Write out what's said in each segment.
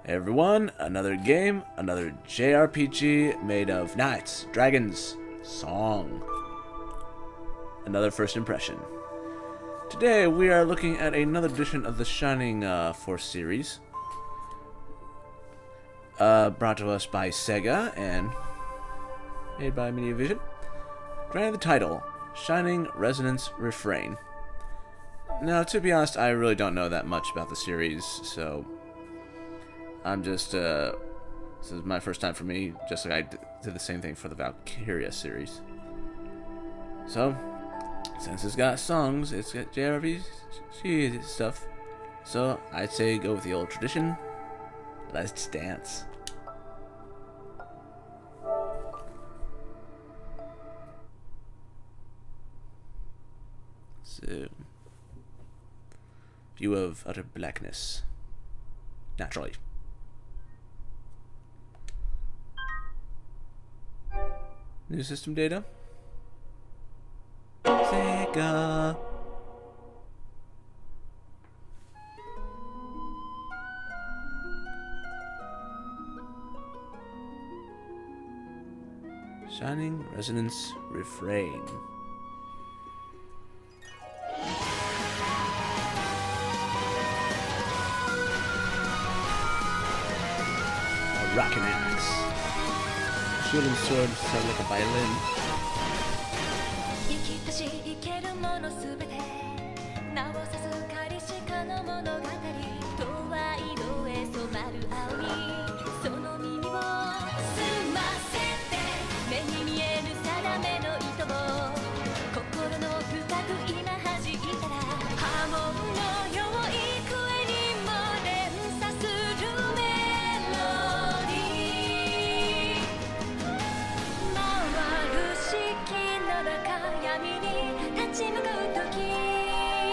Hey everyone, another game, another JRPG made of knights, dragons, song. Another first impression. Today we are looking at another edition of the Shining Force series. Brought to us by Sega and made by Mediavision. Granted the title, Shining Resonance Refrain. Now, to be honest, I really don't know that much about the series, so I'm just, this is my first time for me, just like I did the same thing for the Valkyria series. So, since it's got songs, it's got JRPG stuff, so I'd say go with the old tradition. Let's dance. So, view of utter blackness. Naturally. New system data. Sega. Shining Resonance Refrain. A rockin' axe. Shield and sword sound like a violin.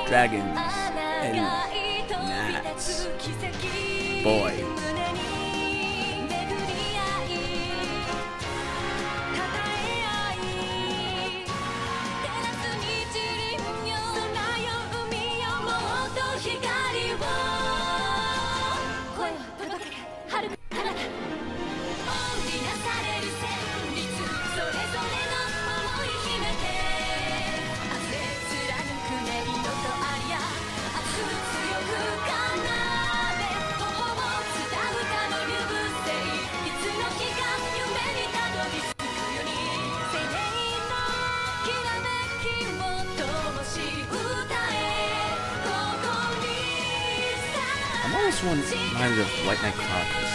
Dragons and gnats. Boy. This one reminds me of White Knight Chronicles.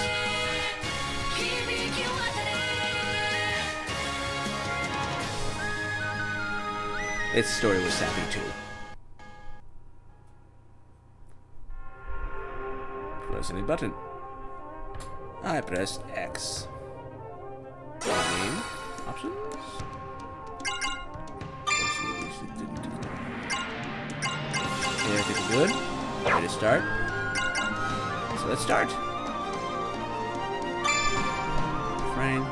Its story was sappy too. Press any button. I pressed X. Game options. Okay, I think we're good. Ready to start. So let's start. Refrain.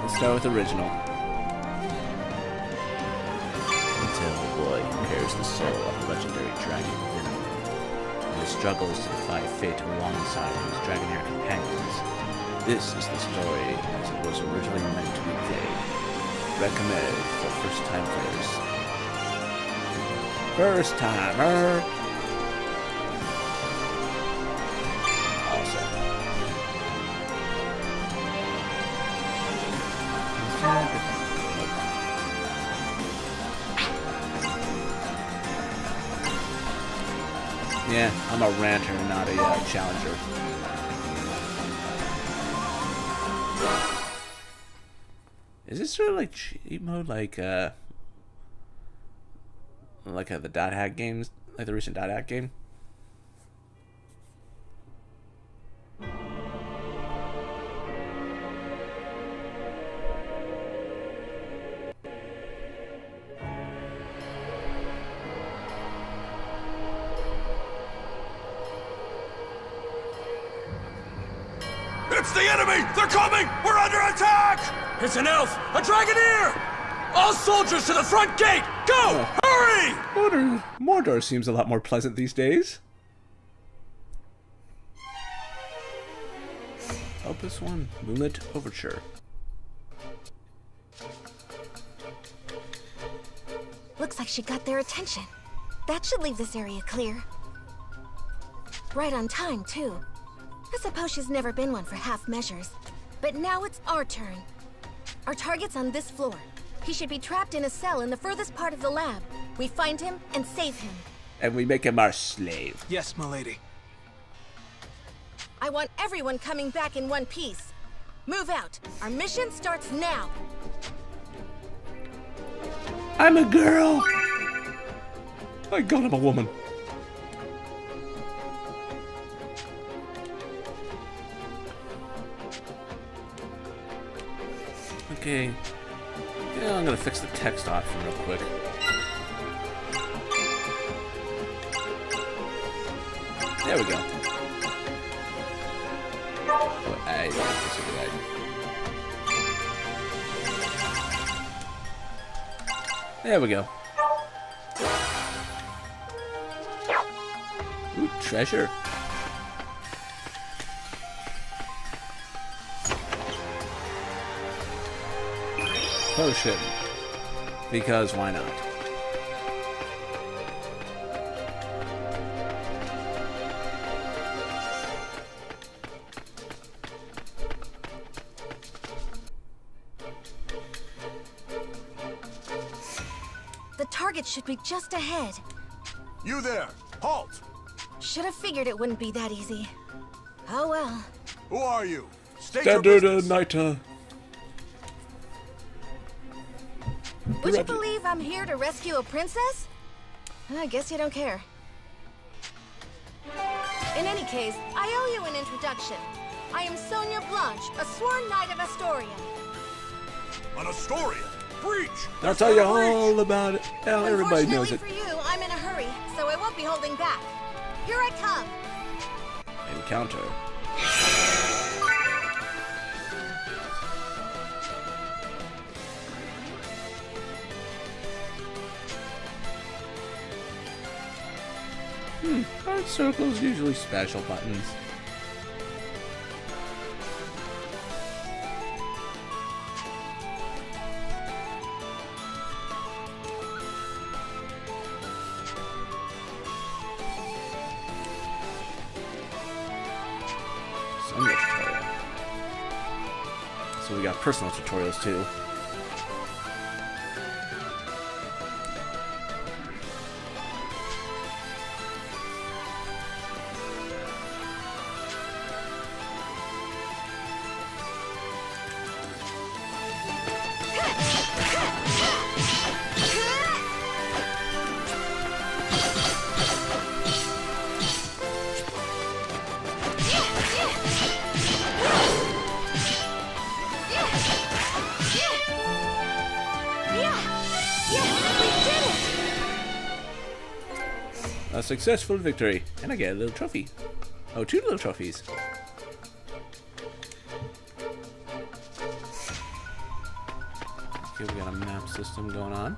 Let's start with original. Until the boy carries the soul of the legendary dragon within him, and he struggles to defy fate alongside his dragonair companions. This is the story as it was originally meant to be played. Recommended for first-time players. First-timer! Yeah, I'm a ranter, not a challenger. Is this sort of like cheat mode, like the dot hack games, like the recent dot hack game? It's the enemy! They're coming! We're under attack! It's an elf! A dragoneer! All soldiers to the front gate! Go! Hurry! Mordor seems a lot more pleasant these days. Opus 1, Moonlit Overture. Looks like she got their attention. That should leave this area clear. Right on time, too. I suppose she's never been one for half measures. But now it's our turn. Our target's on this floor. He should be trapped in a cell in the furthest part of the lab. We find him and save him. And we make him our slave. Yes, milady. I want everyone coming back in one piece. Move out. Our mission starts now. I'm a girl! My god, I'm a woman. Okay. Yeah, I'm gonna fix the text option real quick. There we go. Oh, I disagree. There we go. Ooh, treasure. Potion. Because why not? The target should be just ahead. You there! Halt! Should have figured it wouldn't be that easy. Oh well. Who are you? State your Standard business. Nita. Would you believe I'm here to rescue a princess? I guess you don't care. In any case, I owe you an introduction. I am Sonia Blanche, a sworn knight of Astoria. An Astoria? Breach! I'll tell you all about it. Hell, everybody knows it. For you, I'm in a hurry, so I won't be holding back. Here I come. Encounter. Heart circles usually special buttons. Sunday tutorial. So we got personal tutorials too. A successful victory, and I get a little trophy. Oh, 2 little trophies. Okay, we got a map system going on.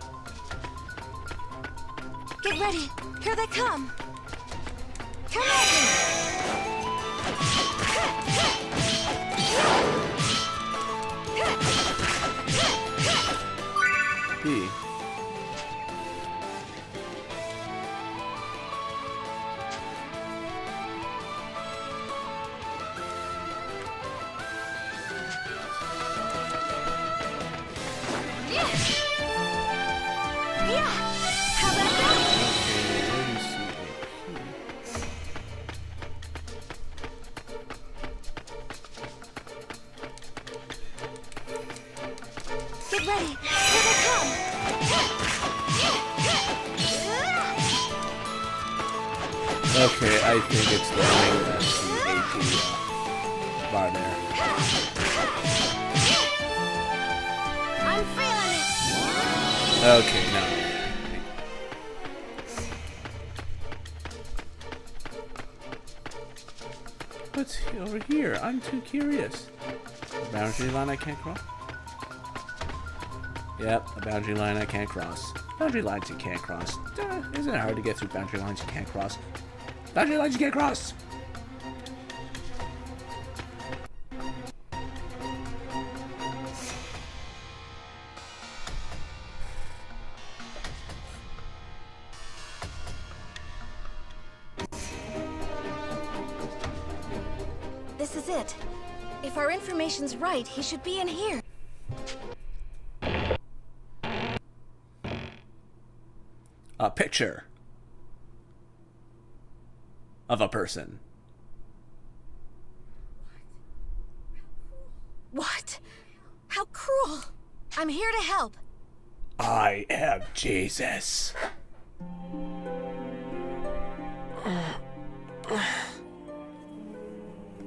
Get ready. Here they come. Come at me. P. Get ready. Here they come. Okay, I think it's the AP bar there. I'm feeling it. Okay, now. What's over here? I'm too curious. A boundary line I can't cross? Yep, a boundary line I can't cross. Boundary lines you can't cross. Isn't it hard to get through boundary lines you can't cross? Boundary lines you can't cross! is it. If our information's right, he should be in here. A picture of a person. What? How cruel. I'm here to help. I am Jesus.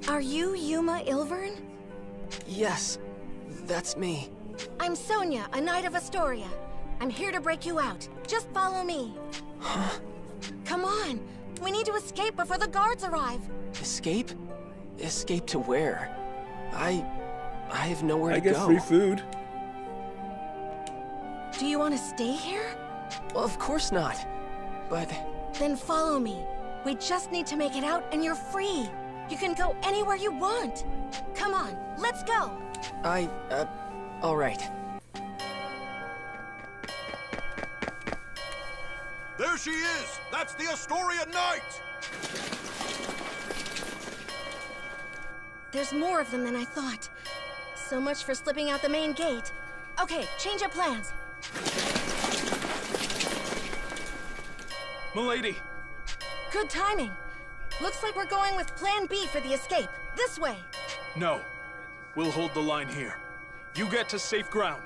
Are you Yuma Ilvern? Yes, that's me. I'm Sonia, a Knight of Astoria. I'm here to break you out. Just follow me. Huh? Come on. We need to escape before the guards arrive. Escape? Escape to where? I have nowhere to I get go. free food. Do you want to stay here? Well, of course not. But Then follow me. We just need to make it out and you're free. You can go anywhere you want. Come on, let's go. all right. There she is! That's the Astoria Knight! There's more of them than I thought. So much for slipping out the main gate. Okay, change of plans. Milady! Good timing. Looks like we're going with Plan B for the escape. This way. No. We'll hold the line here. You get to safe ground.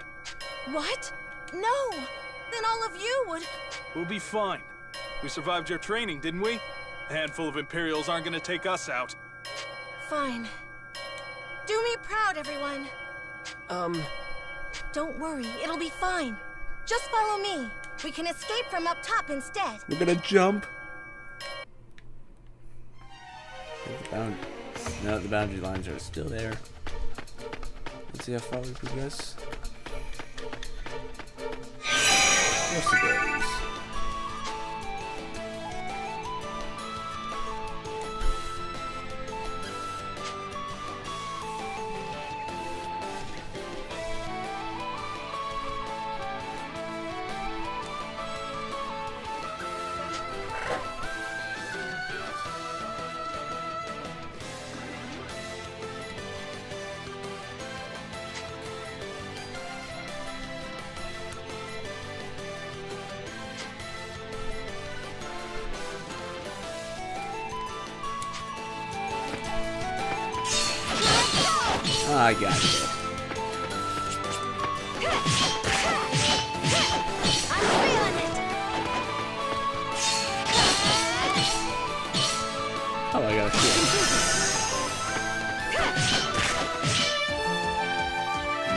What? No! Then all of you would... We'll be fine. We survived your training, didn't we? A handful of Imperials aren't gonna take us out. Fine. Do me proud, everyone. Don't worry, it'll be fine. Just follow me. We can escape from up top instead. We're gonna jump. No, the boundary lines are still there. Let's see how far we progress. What's the goals? I got it. I'm feeling it. Oh, I got a shield.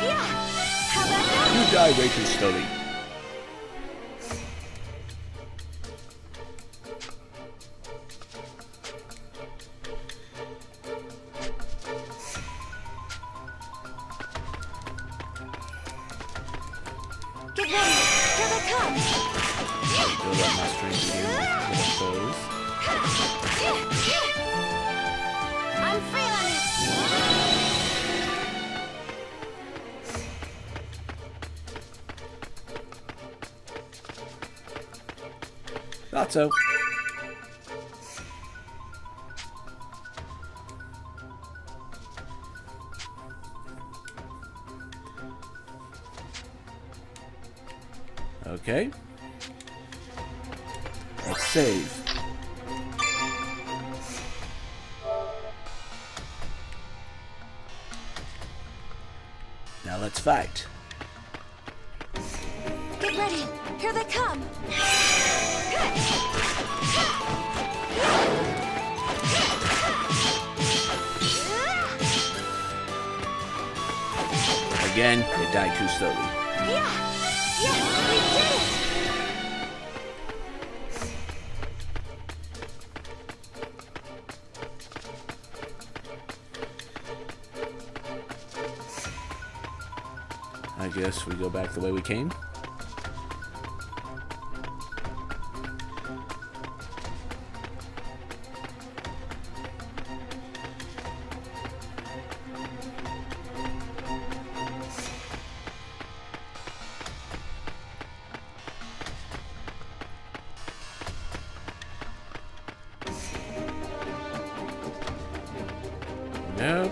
Yeah. How about that? You die way too slowly. Get ready. Here they come. Build up my strength again with those. I'm feeling it. Thought so. Okay. Let's save. Now let's fight. Get ready. Here they come. Again, they die too slowly. Yeah. Yes, we did it. I guess we go back the way we came. Nope.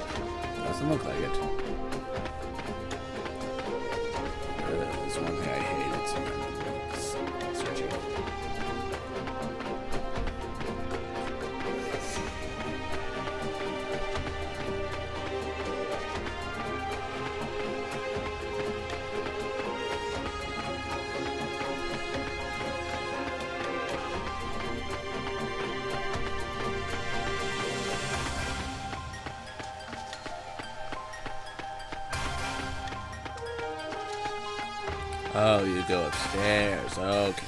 Doesn't look like it. There's one thing I hate. It's searching. Oh, you go upstairs. Okay.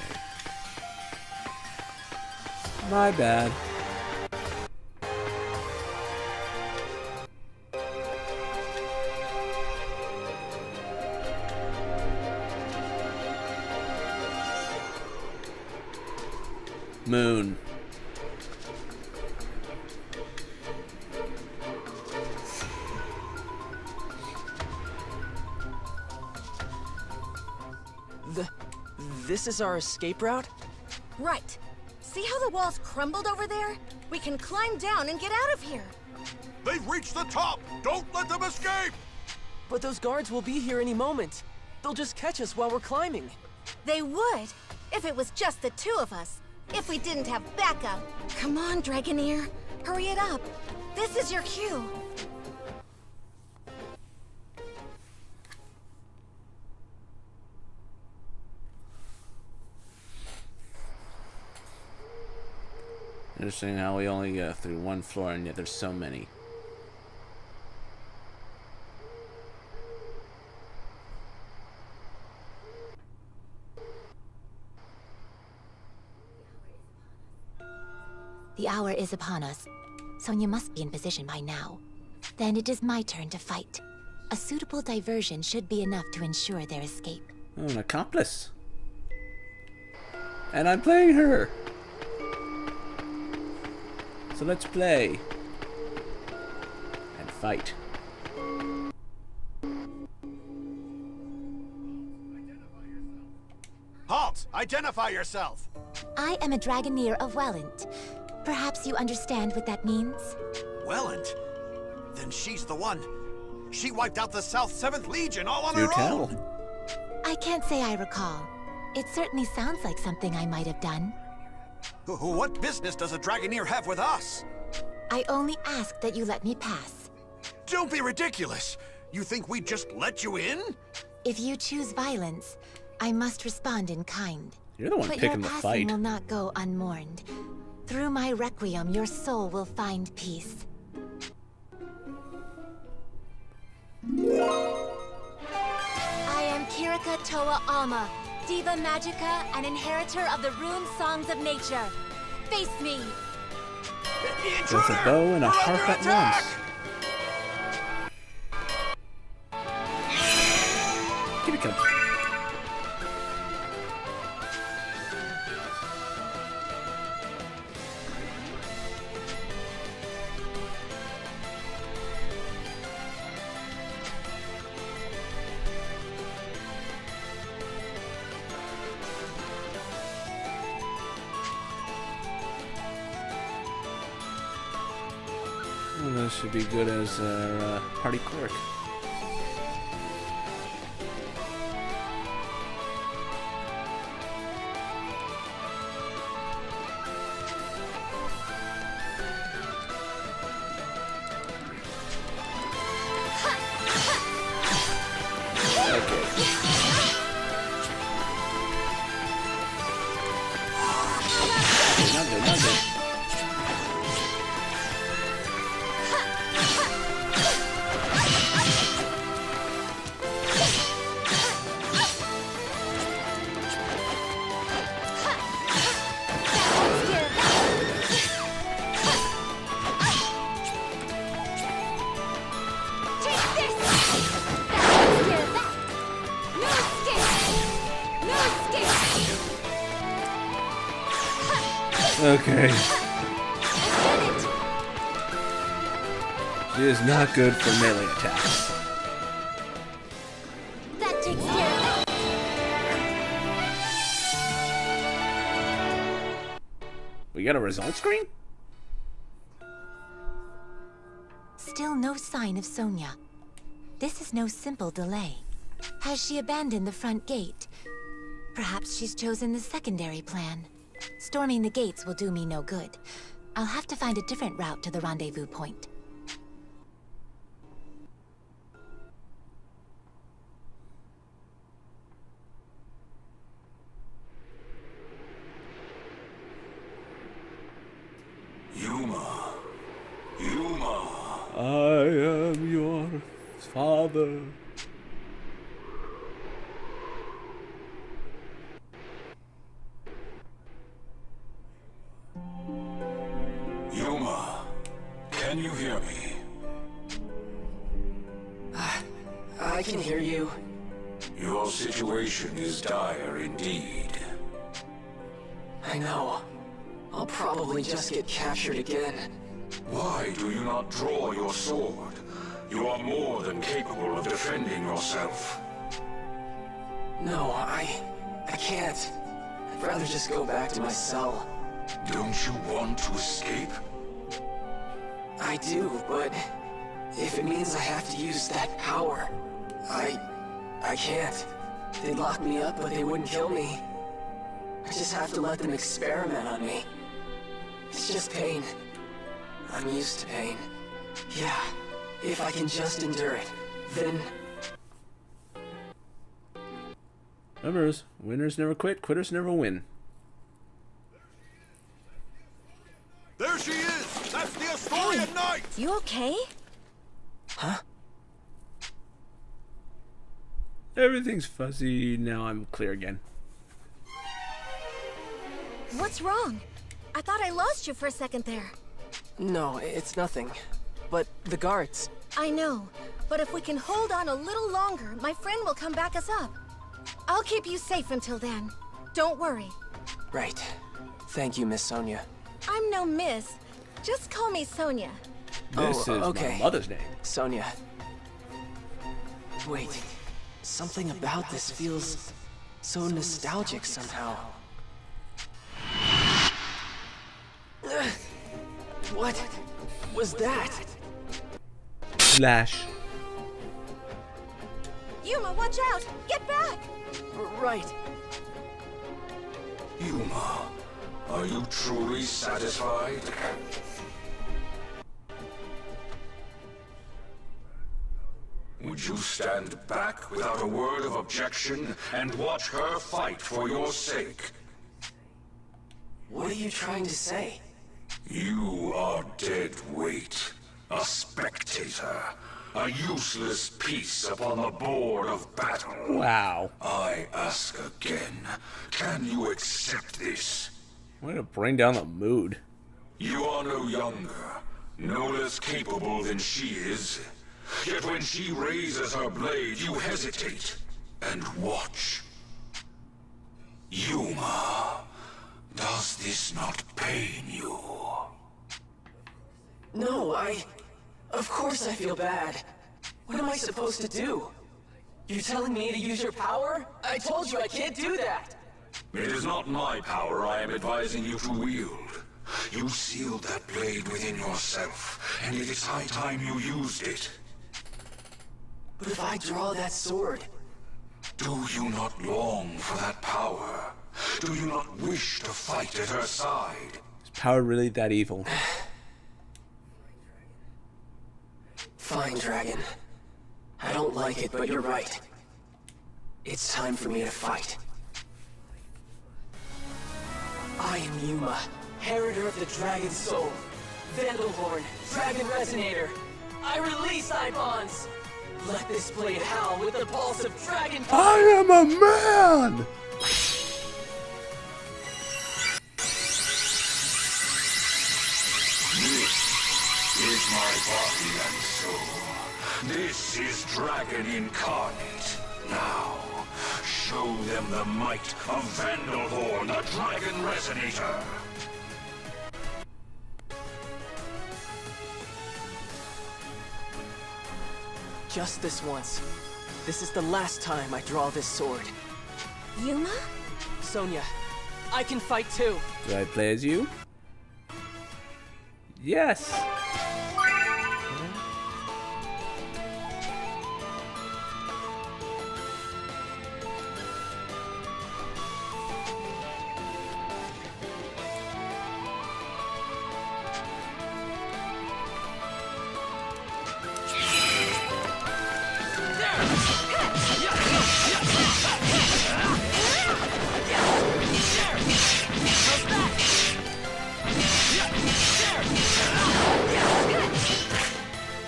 My bad. Moon. This is our escape route? Right. See how the walls crumbled over there? We can climb down and get out of here. They've reached the top! Don't let them escape! But those guards will be here any moment. They'll just catch us while we're climbing. They would, if it was just the two of us. If we didn't have backup. Come on, Dragoneer. Hurry it up. This is your cue. Interesting how we only go through one floor and yet there's so many. The hour is upon us. Sonya must be in position by now. Then it is my turn to fight. A suitable diversion should be enough to ensure their escape. Oh, an accomplice. And I'm playing her. So let's play. And fight. Halt! Identify yourself! I am a Dragoneer of Welland. Perhaps you understand what that means? Welland? Then she's the one. She wiped out the South 7th Legion all on Do her tell. own! I can't say I recall. It certainly sounds like something I might have done. What business does a Dragoneer have with us? I only ask that you let me pass. Don't be ridiculous! You think we'd just let you in? If you choose violence, I must respond in kind. You're the one But picking your the passing fight. will not go unmourned. Through my requiem, your soul will find peace. I am Kirika Toa Alma, Diva Magica and inheritor of the rune songs of nature. Face me! The With a intruder! bow and a We're harp under at attack! once. Give it come. Well, this should be good as our party clerk. Not good, not good. Okay. She is not good for melee attacks. That takes care of that. We got a result screen? Still no sign of Sonia. This is no simple delay. Has she abandoned the front gate? Perhaps she's chosen the secondary plan. Storming the gates will do me no good. I'll have to find a different route to the rendezvous point. Yuma. Yuma. I am your father. Yuma, can you hear me? I can hear you. Your situation is dire indeed. I know. I'll probably just get captured again. Why do you not draw your sword? You are more than capable of defending yourself. No, I can't. I'd rather just go back to my cell. Don't you want to escape? I do, but if it means I have to use that power, I can't. They'd lock me up, but they wouldn't kill me. I just have to let them experiment on me. It's just pain. I'm used to pain. Yeah, if I can just endure it, then... Remember, winners never quit, quitters never win. There she is! That's the Asturian Knight! You okay? Huh? Everything's fuzzy. Now I'm clear again. What's wrong? I thought I lost you for a second there. No, it's nothing. But the guards... I know, but if we can hold on a little longer, my friend will come back us up. I'll keep you safe until then. Don't worry. Right. Thank you, Miss Sonia. I'm no miss. Just call me Sonia. This is okay. my mother's name. Sonia. Wait. Something about this feels so nostalgic somehow. What was that? Slash. Yuma, watch out! Get back! Right. Yuma, are you truly satisfied? Would you stand back without a word of objection and watch her fight for your sake? What are you trying to say? You are dead weight, a spectator, a useless piece upon the board of battle. Wow. I ask again, can you accept this? Way to bring down the mood. You are no younger, no less capable than she is. Yet when she raises her blade, you hesitate and watch. Yuma, does this not pain you? No, Of course I feel bad. What am I supposed to do? You're telling me to use your power? I told you I can't do that! It is not my power I am advising you to wield. You sealed that blade within yourself, and it is high time you used it. But if I draw that sword... Do you not long for that power? Do you not wish to fight at her side? Is power really that evil? Fine, Dragon. I don't like it, but you're right. It's time for me to fight. I am Yuma, Heriter of the Dragon Soul. Vandalhorn, Dragon Resonator. I release Ibons! Let this blade howl with the pulse of Dragon... I am a man! This is my body and soul. This is Dragon Incarnate. Now, show them the might of Vandalhorn, the Dragon Resonator. Just this once. This is the last time I draw this sword. Yuma? Sonia, I can fight too. Do I play as you? Yes!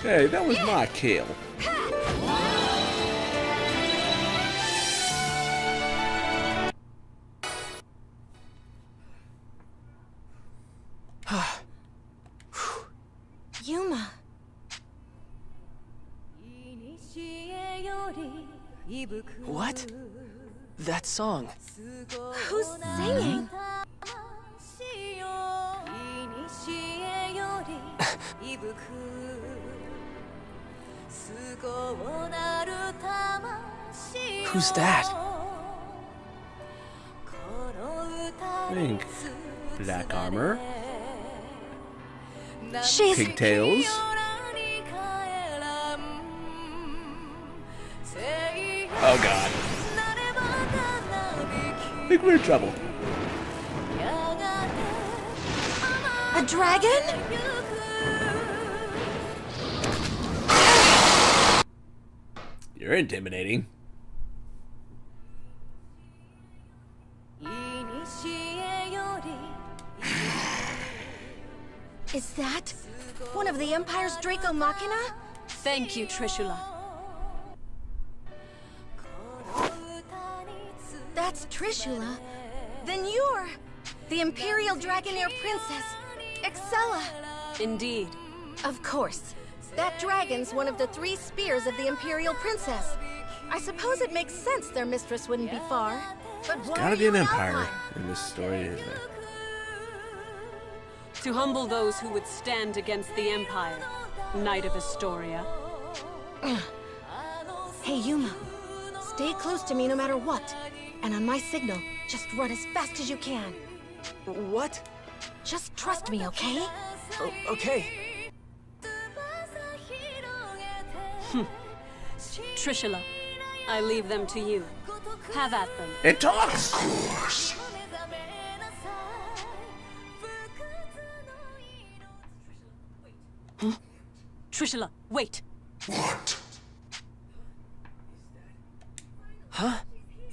Hey, that was my kill. Yuma. What? That song. Who's singing? Who's that? Pink. Black armor. She's... Pigtails. Oh god. I think we're in trouble. A dragon? You're intimidating. Is that one of the Empire's Draco Machina? Thank you, Trishula. That's Trishula. Then you're the Imperial Dragonair Princess, Excella. Indeed. Of course. That dragon's one of the 3 spears of the Imperial Princess. I suppose it makes sense their mistress wouldn't be far. But why Gotta are be you an in empire Alpine? in this story, isn't it? To humble those who would stand against the Empire, Knight of Astoria. Hey, Yuma. Stay close to me no matter what. And on my signal, just run as fast as you can. What? Just trust me, okay? Okay. Trishula, I leave them to you. Have at them. It talks! Course. Trishula, wait. What? Huh?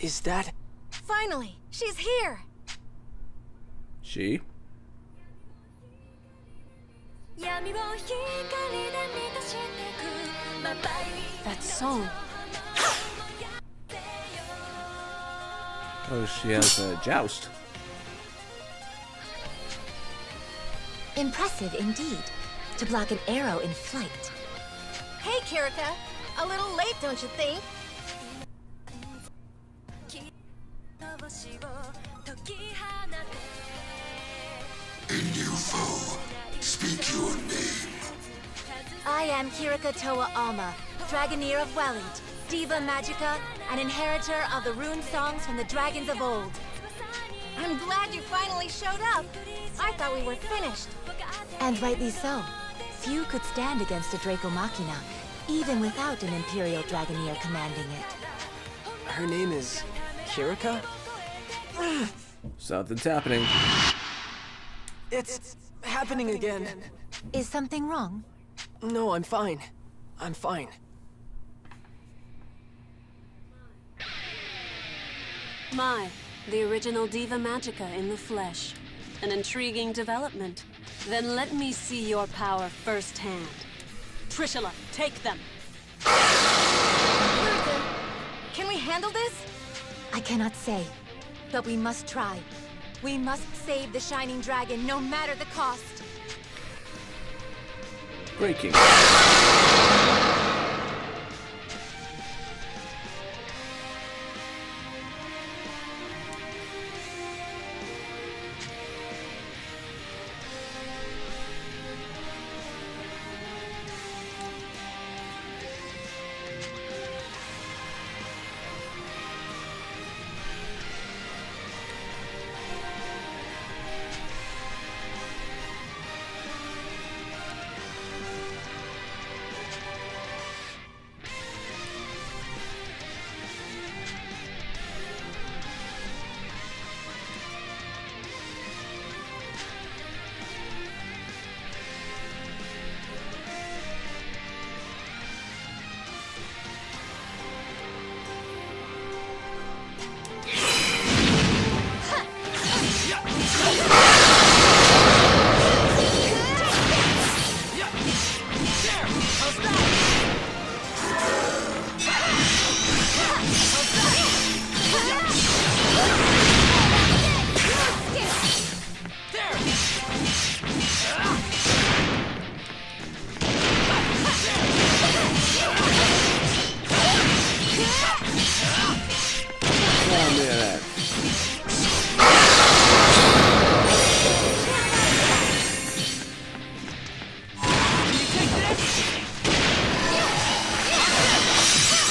Is that... Finally, she's here. She? That song. Oh, she has a joust. Impressive indeed, to block an arrow in flight. Hey, Kirika. A little late, don't you think? A new foe. Speak your name. I am Kirika Toa Alma, Dragoneer of Welland, Diva Magica, and inheritor of the rune songs from the dragons of old. I'm glad you finally showed up. I thought we were finished. And rightly so. Few could stand against a Draco Machina, even without an Imperial Dragoneer commanding it. Her name is... Kirika? Something's happening. It's happening again. Is something wrong? No, I'm fine. I'm fine. My, the original Diva Magica in the flesh. An intriguing development. Then let me see your power firsthand. Trishula, take them. Kirika, can we handle this? I cannot say, but we must try. We must save the Shining Dragon, no matter the cost. Breaking.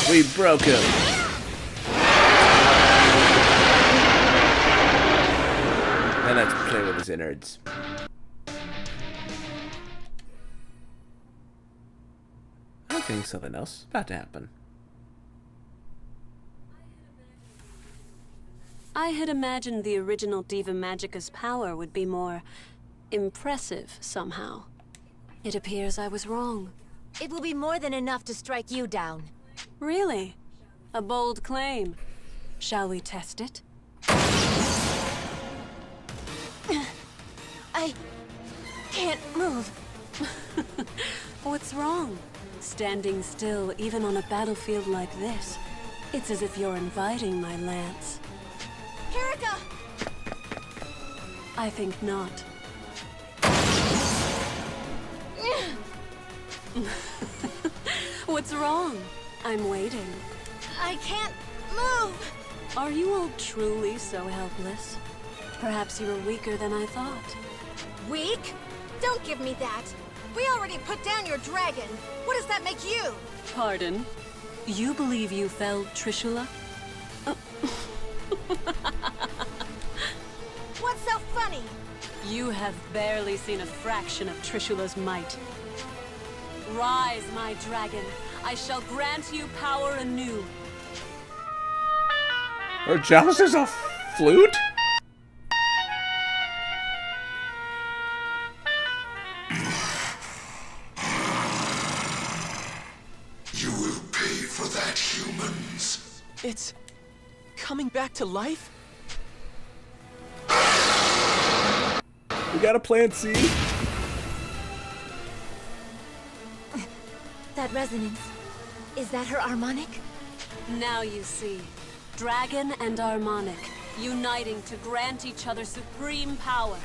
We broke him. And let's play with his innards. I think something else is about to happen. I had imagined the original Diva Magica's power would be more impressive somehow. It appears I was wrong. It will be more than enough to strike you down. Really? A bold claim. Shall we test it? I can't move. What's wrong? Standing still, even on a battlefield like this. It's as if you're inviting my lance. Kirika! I think not. What's wrong? I'm waiting. I can't move! Are you all truly so helpless? Perhaps you were weaker than I thought. Weak? Don't give me that. We already put down your dragon. What does that make you? Pardon? You believe you felled Trishula? What's so funny? You have barely seen a fraction of Trishula's might. Rise, my dragon. I shall grant you power anew. Her chalice is a flute? You will pay for that, humans. It's coming back to life? We got a plan C. That resonance. Is that her harmonic? Now you see. Dragon and harmonic, uniting to grant each other supreme power.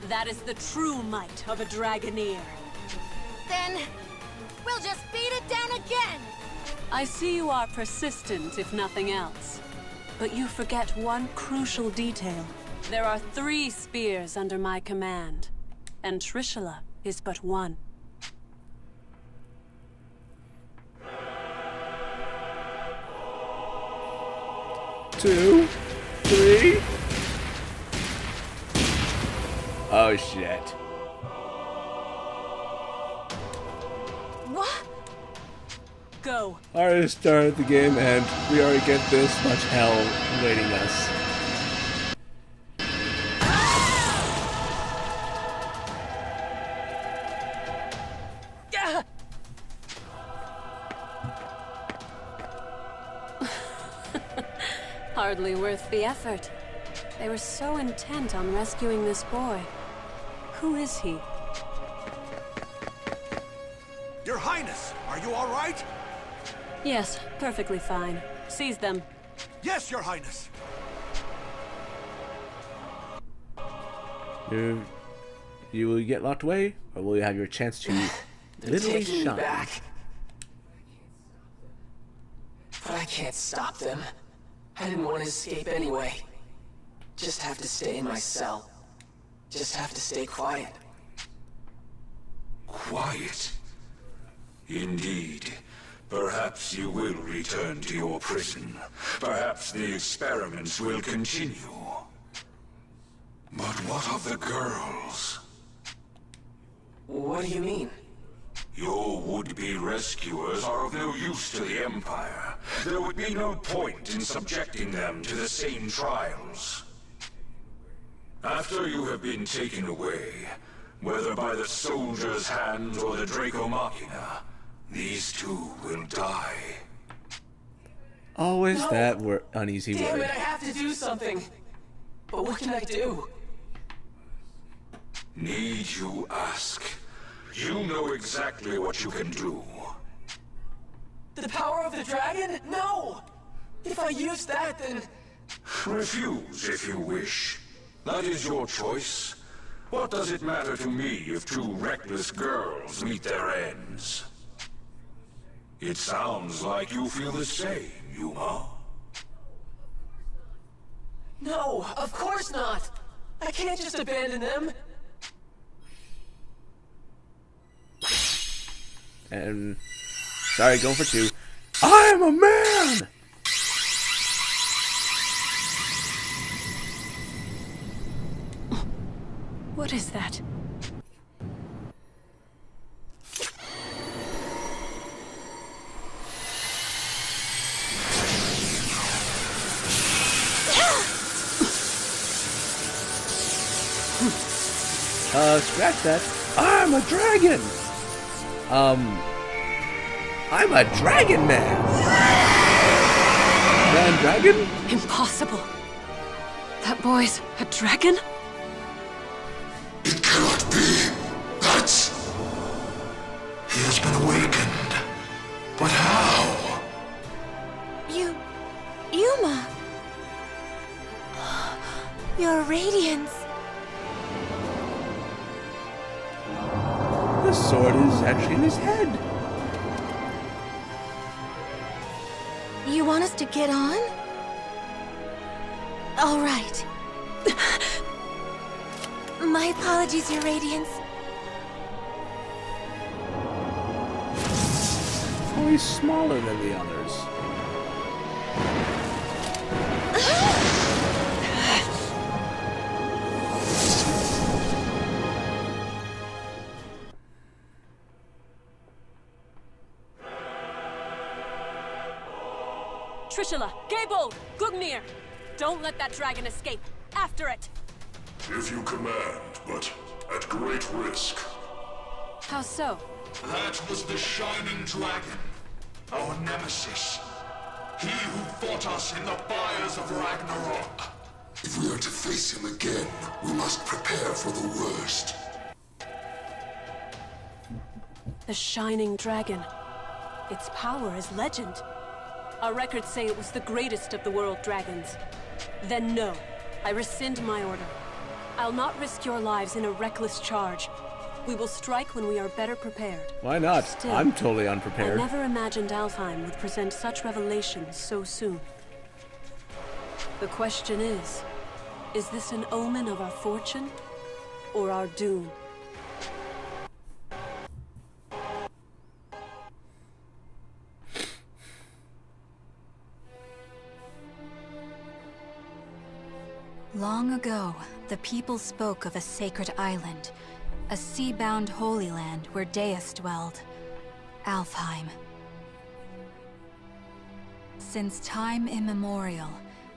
That is the true might of a Dragoneer. Then we'll just beat it down again! I see you are persistent, if nothing else. But you forget one crucial detail. There are 3 spears under my command, and Trishula is but one. 2, 3. Oh shit. What? Go. Already started the game and we already get this much hell awaiting us. Hardly worth the effort. They were so intent on rescuing this boy. Who is he? Your Highness, are you all right? Yes, perfectly fine. Seize them. Yes, Your Highness. You will get locked away, or will you have your chance to literally Taking me shine? back. But I can't stop them. I didn't want to escape anyway. Just have to stay in my cell. Just have to stay quiet. Quiet. Indeed. Perhaps you will return to your prison. Perhaps the experiments will continue. But what of the girls? What do you mean? Your would-be rescuers are of no use to the Empire. There would be no point in subjecting them to the same trials. After you have been taken away, whether by the soldier's hand or the Draco Machina, these two will die. Always No. that uneasy Damn word. it, I have to do something. But what can I do? Need you ask? You know exactly what you can do. The power of the dragon? No! If I use that, then... Refuse if you wish. That is your choice. What does it matter to me if 2 reckless girls meet their ends? It sounds like you feel the same, Yuma. No, of course not! I can't just abandon them! And sorry, going for 2. I am a man! What is that? Scratch that. I'm a dragon! I'm a dragon man! Man dragon? Impossible. That boy's a dragon? It cannot be. That's... He has been awakened. But how? Yuma! Your radiance! The sword is actually in his head. You want us to get on? All right. My apologies, Your Radiance. Oh, he's smaller than the others. Trishula, Gaybold, Gugnir! Don't let that dragon escape. After it! If you command, but at great risk. How so? That was the Shining Dragon, our nemesis. He who fought us in the fires of Ragnarok. If we are to face him again, we must prepare for the worst. The Shining Dragon. Its power is legend. Our records say it was the greatest of the world dragons. Then no, I rescind my order. I'll not risk your lives in a reckless charge. We will strike when we are better prepared. Why not? Still, I'm totally I unprepared. never imagined Alfheim would present such revelations so soon. The question is this an omen of our fortune or our doom? Long ago, the people spoke of a sacred island, a sea-bound holy land where Deus dwelled, Alfheim. Since time immemorial,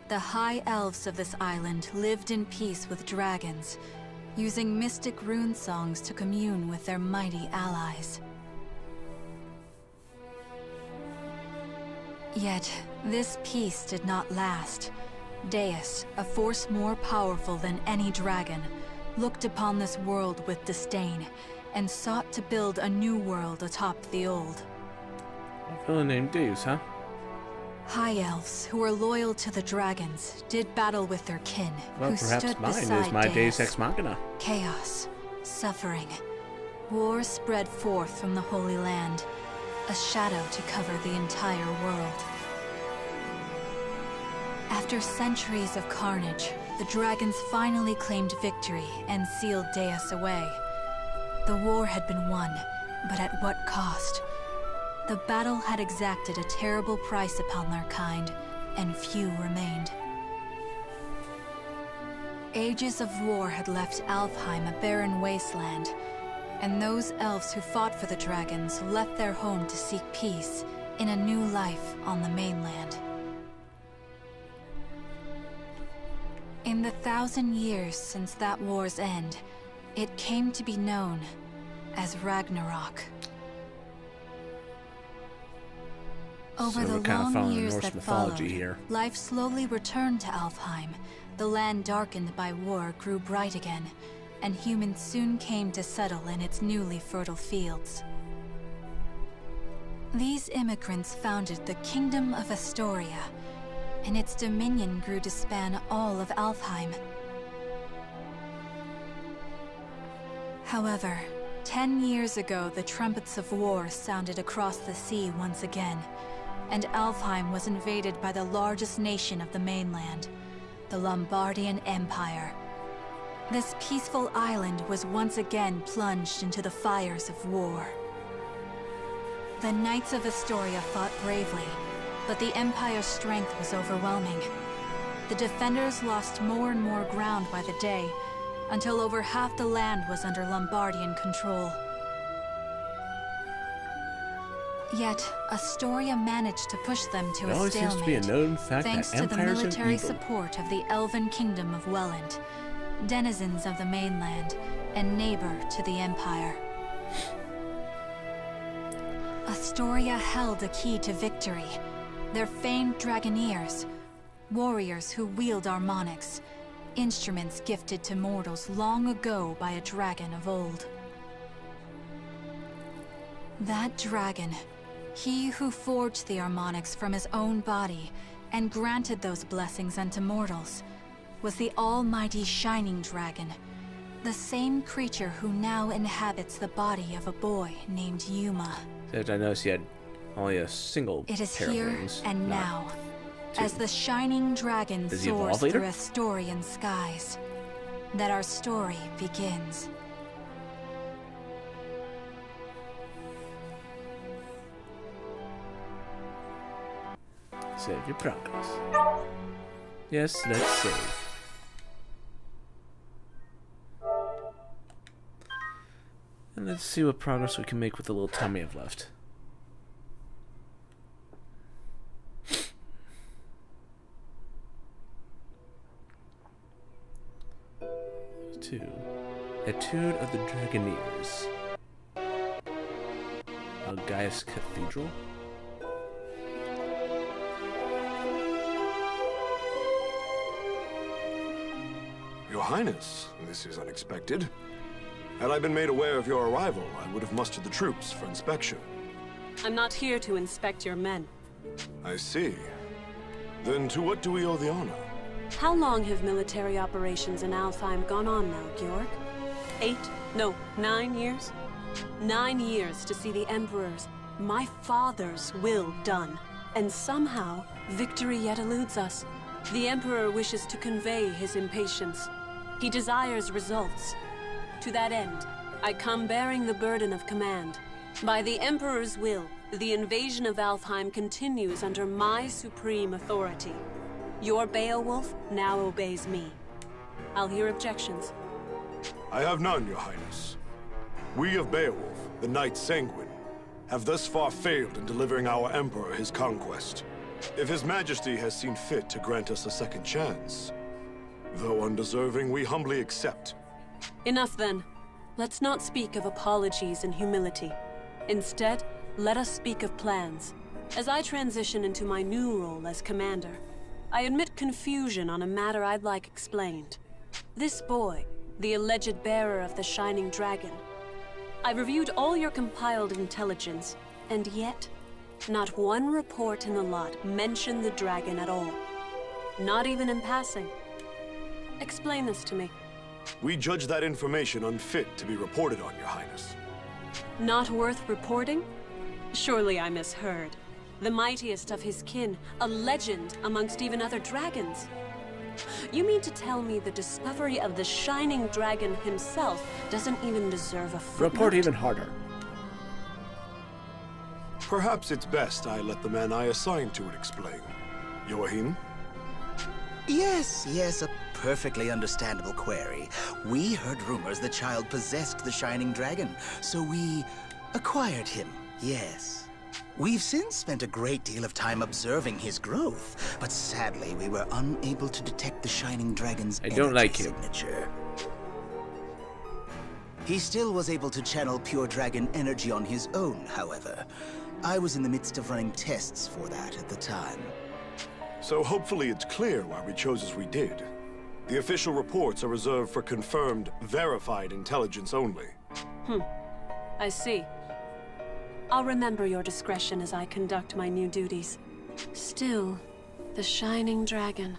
the high elves of this island lived in peace with dragons, using mystic rune songs to commune with their mighty allies. Yet, this peace did not last. Deus, a force more powerful than any dragon, looked upon this world with disdain and sought to build a new world atop the old. A villain named Deus, huh? High elves who were loyal to the dragons did battle with their kin, Well, who perhaps stood mine beside is my Deus Deus. Ex Machina. Chaos, suffering, war spread forth from the Holy Land, a shadow to cover the entire world. After centuries of carnage, the dragons finally claimed victory and sealed Deus away. The war had been won, but at what cost? The battle had exacted a terrible price upon their kind, and few remained. Ages of war had left Alfheim a barren wasteland, and those elves who fought for the dragons left their home to seek peace in a new life on the mainland. In the 1,000 years since that war's end, it came to be known as Ragnarok. Over So the we're kind of long following years Norse that mythology followed, here. life slowly returned to Alfheim. The land darkened by war grew bright again, and humans soon came to settle in its newly fertile fields. These immigrants founded the Kingdom of Astoria, and its dominion grew to span all of Alfheim. However, 10 years ago, the trumpets of war sounded across the sea once again, and Alfheim was invaded by the largest nation of the mainland, the Lombardian Empire. This peaceful island was once again plunged into the fires of war. The Knights of Astoria fought bravely, but the Empire's strength was overwhelming. The defenders lost more and more ground by the day, until over half the land was under Lombardian control. Yet, Astoria managed to push them to It a always seems to be a stalemate, known fact thanks that to the empires are military evil. support of the Elven Kingdom of Welland, denizens of the mainland, and neighbor to the Empire. Astoria held a key to victory. Their famed Dragoneers, warriors who wield harmonics, instruments gifted to mortals long ago by a dragon of old. That dragon, he who forged the harmonics from his own body and granted those blessings unto mortals, was the almighty Shining Dragon, the same creature who now inhabits the body of a boy named Yuma. I noticed he had only a single It is pair of here wings, and not now, two. as the Shining Dragon Does he soars evolve later? through Astorian skies, that our story begins. Save your progress. Yes, let's save. And let's see what progress we can make with the little time we have left. Two. Etude of the Dragoneers. Gaius Cathedral. Your Highness, this is unexpected. Had I been made aware of your arrival, I would have mustered the troops for inspection. I'm not here to inspect your men. I see. Then to what do we owe the honor? How long have military operations in Alfheim gone on now, Georg? 8? No, 9 years? 9 years to see the Emperor's, my father's, will done. And somehow, victory yet eludes us. The Emperor wishes to convey his impatience. He desires results. To that end, I come bearing the burden of command. By the Emperor's will, the invasion of Alfheim continues under my supreme authority. Your Beowulf now obeys me. I'll hear objections. I have none, Your Highness. We of Beowulf, the Knights Sanguine, have thus far failed in delivering our Emperor his conquest. If His Majesty has seen fit to grant us a second chance, though undeserving, we humbly accept. Enough then. Let's not speak of apologies and humility. Instead, let us speak of plans. As I transition into my new role as commander, I admit confusion on a matter I'd like explained. This boy, the alleged bearer of the Shining Dragon. I've reviewed all your compiled intelligence, and yet, not one report in the lot mentioned the dragon at all. Not even in passing. Explain this to me. We judge that information unfit to be reported on, Your Highness. Not worth reporting? Surely I misheard. The mightiest of his kin, a legend amongst even other dragons. You mean to tell me the discovery of the Shining Dragon himself doesn't even deserve a footnote? Report even harder. Perhaps it's best I let the man I assigned to it explain. Joachim? Yes, a perfectly understandable query. We heard rumors the child possessed the Shining Dragon, so we acquired him, yes. We've since spent a great deal of time observing his growth, but sadly we were unable to detect the Shining Dragon's energy signature. He still was able to channel pure dragon energy on his own, however. I was in the midst of running tests for that at the time. So hopefully it's clear why we chose as we did. The official reports are reserved for confirmed, verified intelligence only. I see. I'll remember your discretion as I conduct my new duties. Still, the Shining Dragon.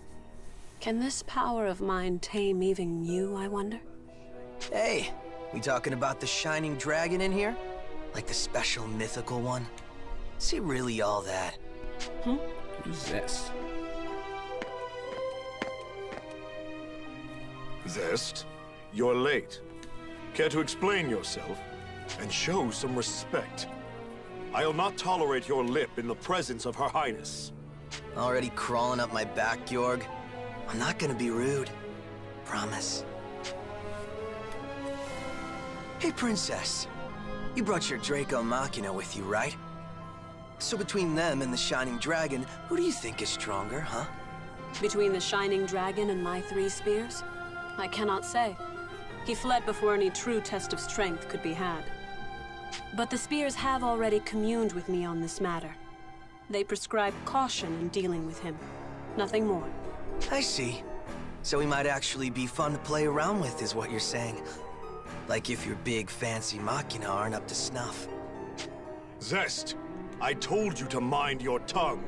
Can this power of mine tame even you, I wonder? Hey, we talking about the Shining Dragon in here? Like the special mythical one? Is he really all that? Who's this? Zest, you're late. Care to explain yourself and show some respect? I'll not tolerate your lip in the presence of Her Highness. Already crawling up my back, Georg? I'm not gonna be rude. Promise. Hey, Princess. You brought your Draco Machina with you, right? So between them and the Shining Dragon, who do you think is stronger, huh? Between the Shining Dragon and my 3 spears? I cannot say. He fled before any true test of strength could be had. But the spears have already communed with me on this matter. They prescribe caution in dealing with him. Nothing more. I see. So he might actually be fun to play around with, is what you're saying. Like if your big, fancy Machina aren't up to snuff. Zest, I told you to mind your tongue.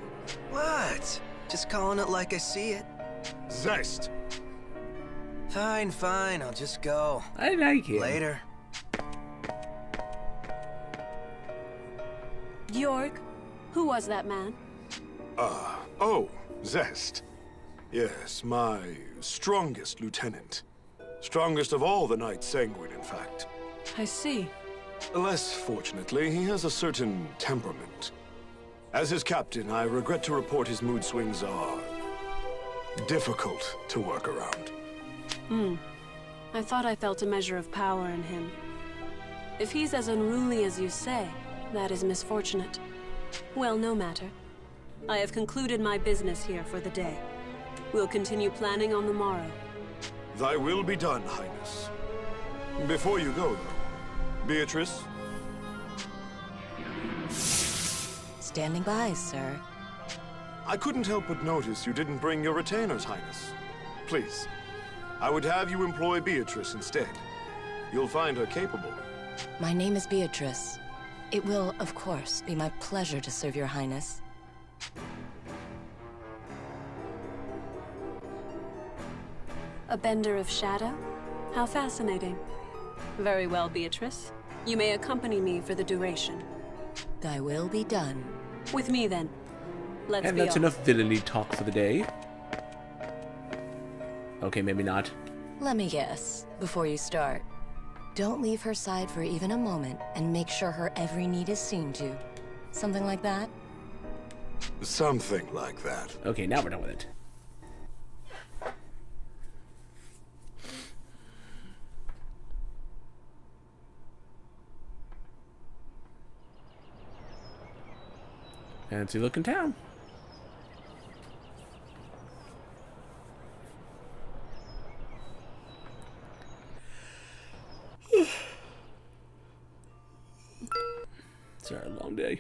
What? Just calling it like I see it. Zest! Fine, fine, I'll just go. I like him. Later. Georg, who was that man? Oh, Zest. Yes, my strongest lieutenant. Strongest of all the Knights Sanguine, in fact. I see. Less fortunately, he has a certain temperament. As his captain, I regret to report his mood swings are difficult to work around. I thought I felt a measure of power in him. If he's as unruly as you say, that is misfortunate. Well, no matter. I have concluded my business here for the day. We'll continue planning on the morrow. Thy will be done, Highness. Before you go, though, Beatrice? Standing by, sir. I couldn't help but notice you didn't bring your retainers, Highness. Please, I would have you employ Beatrice instead. You'll find her capable. My name is Beatrice. It will, of course, be my pleasure to serve your highness. A bender of shadow? How fascinating. Very well, Beatrice. You may accompany me for the duration. Thy will be done. With me, then. Let's And be that's off. enough villainy talk for the day. Okay, maybe not. Let me guess, before you start. Don't leave her side for even a moment, and make sure her every need is seen to. Something like that? Something like that. Okay, now we're done with it. Fancy looking town. It's a long day.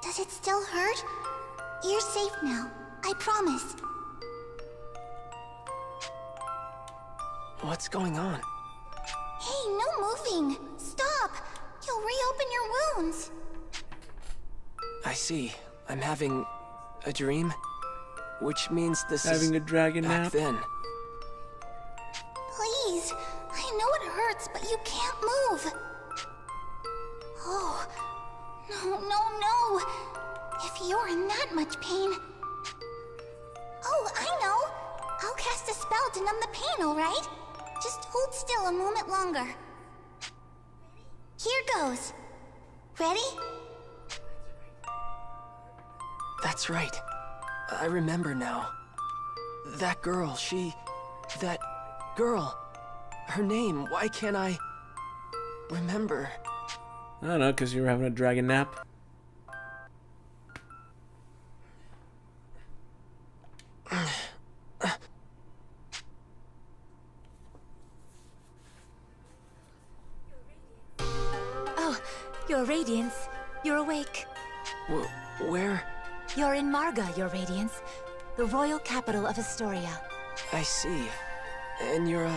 Does it still hurt? You're safe now. I promise. What's going on? Hey, no moving! Stop! You'll reopen your wounds! I see. I'm having a dream, which means this is Having a dragon back nap? then. Please! I know it hurts, but you can't move! Oh, no! If you're in that much pain... Oh, I know! I'll cast a spell to numb the pain, alright? Just hold still a moment longer. Here goes. Ready? That's right. I remember now. That girl, that girl. Her name, why can't I remember? I don't know, because you were having a dragon nap. Oh, Your Radiance. You're awake. Where? You're in Marga, Your Radiance. The royal capital of Astoria. I see. And you're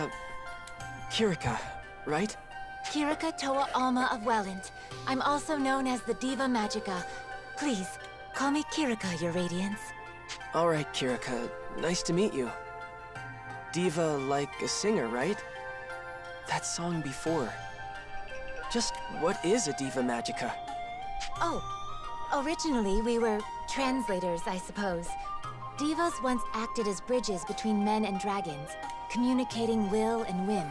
Kirika, right? Kirika Toa Alma of Welland. I'm also known as the Diva Magica. Please, call me Kirika, Your Radiance. Alright, Kirika. Nice to meet you. Diva like a singer, right? That song before. Just what is a Diva Magica? Oh, originally we were translators, I suppose. Divas once acted as bridges between men and dragons, communicating will and whim.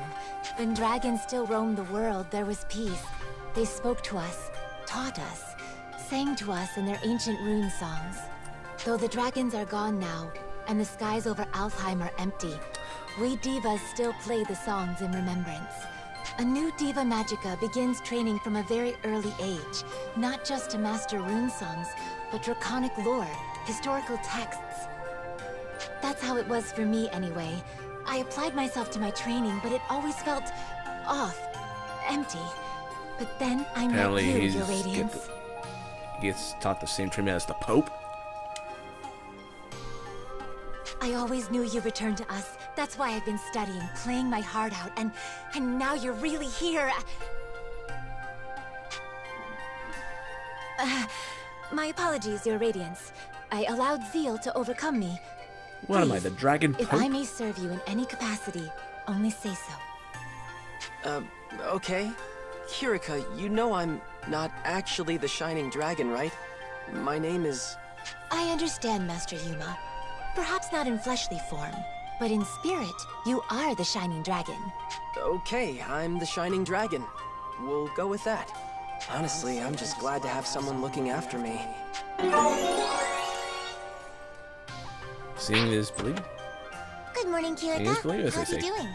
When dragons still roamed the world, there was peace. They spoke to us, taught us, sang to us in their ancient rune songs. Though the dragons are gone now, and the skies over Alfheim are empty, we divas still play the songs in remembrance. A new Diva Magica begins training from a very early age, not just to master rune songs, but draconic lore, historical texts. That's how it was for me anyway. I applied myself to my training, but it always felt off, empty. But then I met you, Your Radiance. He gets taught the same treatment as the Pope. I always knew you returned to us. That's why I've been studying, playing my heart out, and now you're really here. My apologies, Your Radiance. I allowed zeal to overcome me. What am I, the Dragon Pope? If I may serve you in any capacity, only say so. Okay. Kirika, you know I'm not actually the Shining Dragon, right? My name is... I understand, Master Yuma. Perhaps not in fleshly form, but in spirit, you are the Shining Dragon. Okay, I'm the Shining Dragon. We'll go with that. Honestly, I'm just glad to have someone looking after me. Seeing is believing. Good morning, Seeing is Kirika. believing, as How they are you say. doing?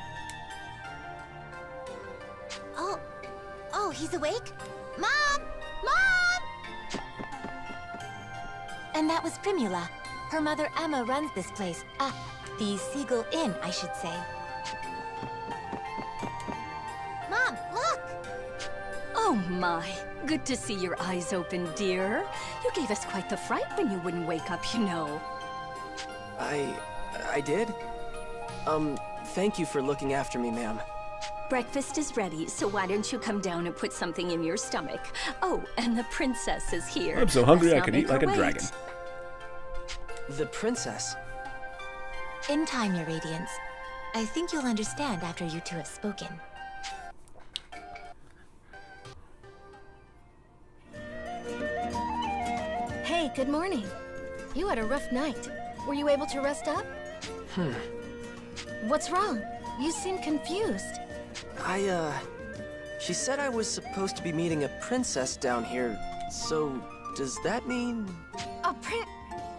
Oh, he's awake? Mom! Mom! And that was Primula. Her mother Emma runs this place. The Seagull Inn, I should say. Mom, look! Oh my, good to see your eyes open, dear. You gave us quite the fright when you wouldn't wake up, you know. I did? Thank you for looking after me, ma'am. Breakfast is ready, so why don't you come down and put something in your stomach? Oh, and the princess is here. I'm so hungry Let's I not could make eat like her a wait. dragon. The princess? In time, Your Radiance. I think you'll understand after you two have spoken. Hey, good morning. You had a rough night. Were you able to rest up? What's wrong? You seem confused. She said I was supposed to be meeting a princess down here, so does that mean...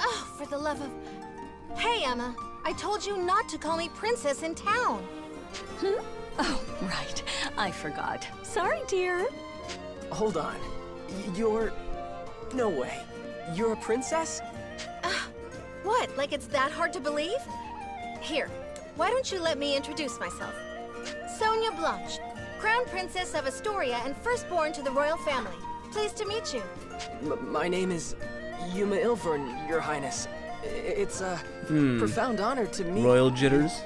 Oh, for the love of... Hey, Emma. I told you not to call me princess in town. Oh, right. I forgot. Sorry, dear. Hold on. You're... No way. You're a princess? What, like it's that hard to believe? Here, why don't you let me introduce myself? Sonia Blanche, Crown Princess of Astoria and firstborn to the royal family. Pleased to meet you. My name is Yuma Ilvern, Your Highness. It's a profound honor to meet... Royal jitters.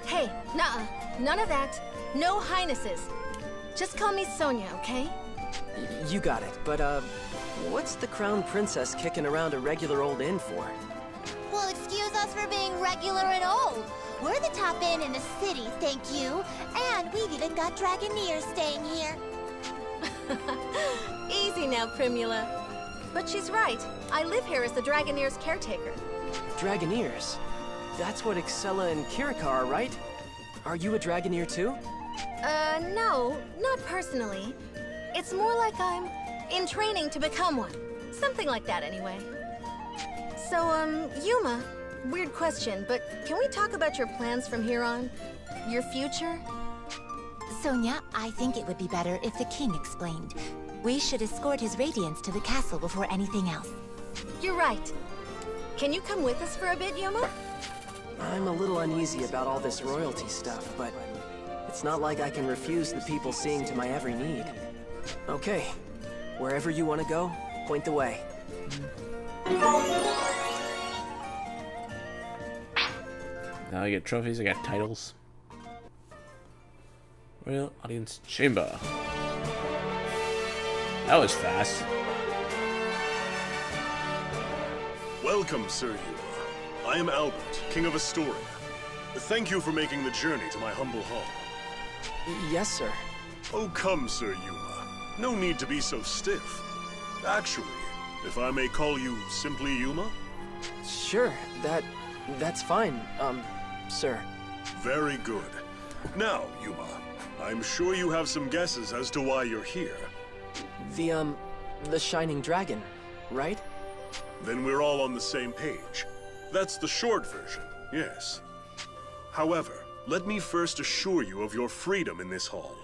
Hey, nuh-uh. None of that. No highnesses. Just call me Sonia, okay? You got it, but what's the Crown Princess kicking around a regular old inn for? Well, excuse us for being regular and old. We're the top inn in the city, thank you. And we've even got Dragoneers staying here. Easy now, Primula. But she's right. I live here as the Dragoneer's caretaker. Dragoneers? That's what Excella and Kirika are, right? Are you a Dragoneer too? No, not personally. It's more like I'm in training to become one. Something like that, anyway. So, Yuma, weird question, but can we talk about your plans from here on? Your future? Sonia, I think it would be better if the king explained. We should escort his radiance to the castle before anything else. You're right. Can you come with us for a bit, Yuma? I'm a little uneasy about all this royalty stuff, but it's not like I can refuse the people seeing to my every need. Okay, wherever you want to go, point the way. Now I get trophies, I got titles. Royal Audience Chamber. That was fast. Welcome, Sir Yuma. I am Albert, King of Astoria. Thank you for making the journey to my humble hall. Yes, sir. Oh, come, Sir Yuma. No need to be so stiff. Actually, If I may call you simply Yuma? Sure, that's fine, sir. Very good. Now, Yuma, I'm sure you have some guesses as to why you're here. The Shining Dragon, right? Then we're all on the same page. That's the short version, yes. However, let me first assure you of your freedom in this hall.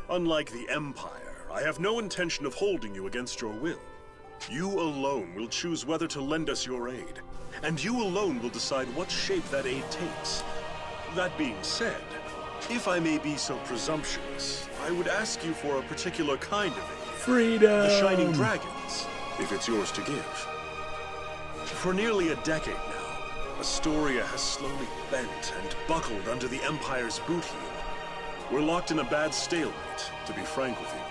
Unlike the Empire, I have no intention of holding you against your will. You alone will choose whether to lend us your aid, and you alone will decide what shape that aid takes. That being said, if I may be so presumptuous, I would ask you for a particular kind of aid. Freedom! The Shining Dragons, if it's yours to give. For nearly a decade now, Astoria has slowly bent and buckled under the Empire's boot heel. We're locked in a bad stalemate, to be frank with you.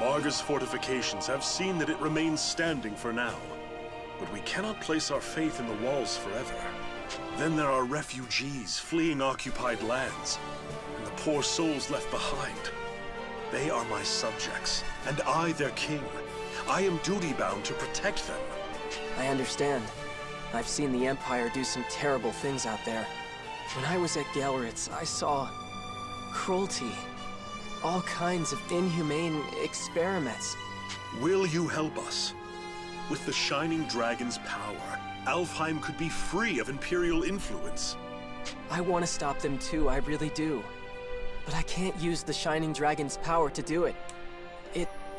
Marga's fortifications have seen that it remains standing for now, but we cannot place our faith in the walls forever. Then there are refugees fleeing occupied lands, and the poor souls left behind. They are my subjects, and I their king. I am duty-bound to protect them. I understand. I've seen the Empire do some terrible things out there. When I was at Galritz, I saw cruelty. All kinds of inhumane experiments. Will you help us? With the Shining Dragon's power, Alfheim could be free of Imperial influence. I want to stop them too, I really do. But I can't use the Shining Dragon's power to do it.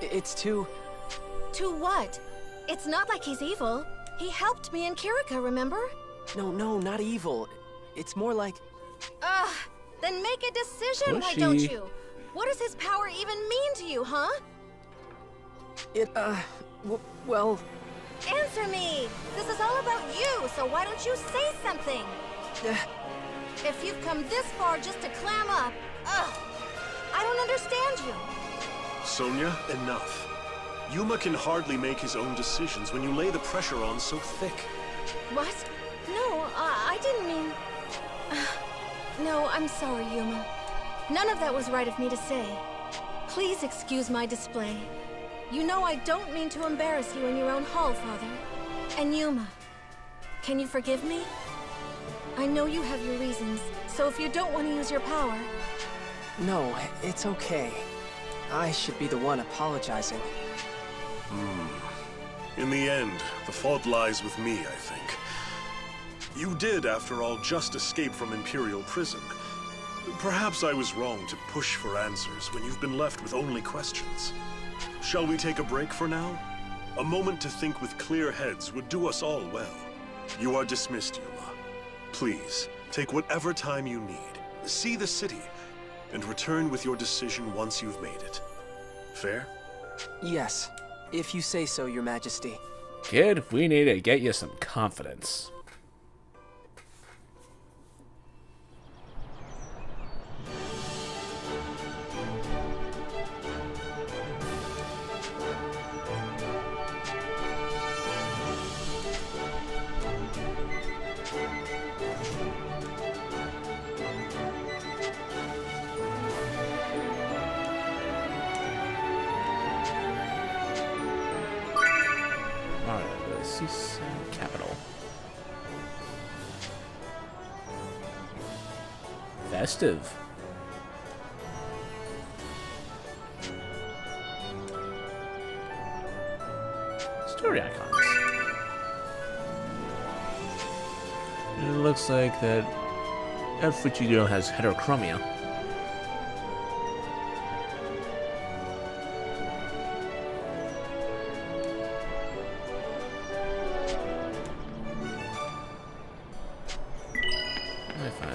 It's too... To what? It's not like he's evil. He helped me in Kirika, remember? No, not evil. It's more like... Ugh, then make a decision, why don't you? What does his power even mean to you, huh? Well... Answer me! This is all about you, so why don't you say something? If you've come this far just to clam up, I don't understand you. Sonia, enough. Yuma can hardly make his own decisions when you lay the pressure on so thick. What? No, I didn't mean... No, I'm sorry, Yuma. None of that was right of me to say. Please excuse my display. You know I don't mean to embarrass you in your own hall, Father. And Yuma, can you forgive me? I know you have your reasons, so if you don't want to use your power... No, it's okay. I should be the one apologizing. In the end, the fault lies with me, I think. You did, after all, just escape from Imperial prison. Perhaps I was wrong to push for answers when you've been left with only questions. Shall we take a break for now? A moment to think with clear heads would do us all well. You are dismissed, Yuma. Please, take whatever time you need. See the city, and return with your decision once you've made it. Fair? Yes, if you say so, Your Majesty. Kid, we need to get you some confidence. Capital. Festive. Story icons. It looks like that F-Fuchiguro has heterochromia.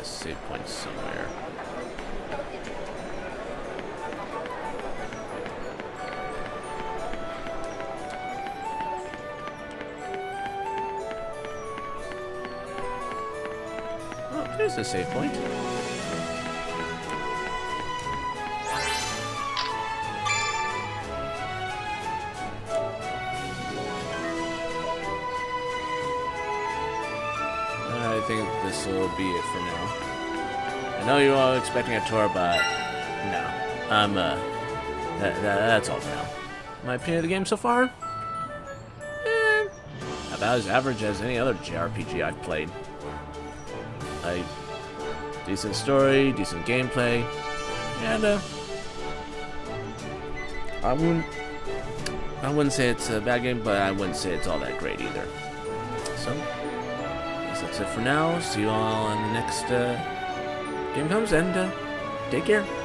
Save point somewhere. Oh, there's a save point. I think this will be it for now. I know you're all expecting a tour, but no. That's all for now. My opinion of the game so far? about as average as any other JRPG I've played. Like, decent story, decent gameplay, and I wouldn't say it's a bad game, but I wouldn't say it's all that great either. So, I guess that's it for now. See you all on the next game comes, and take care.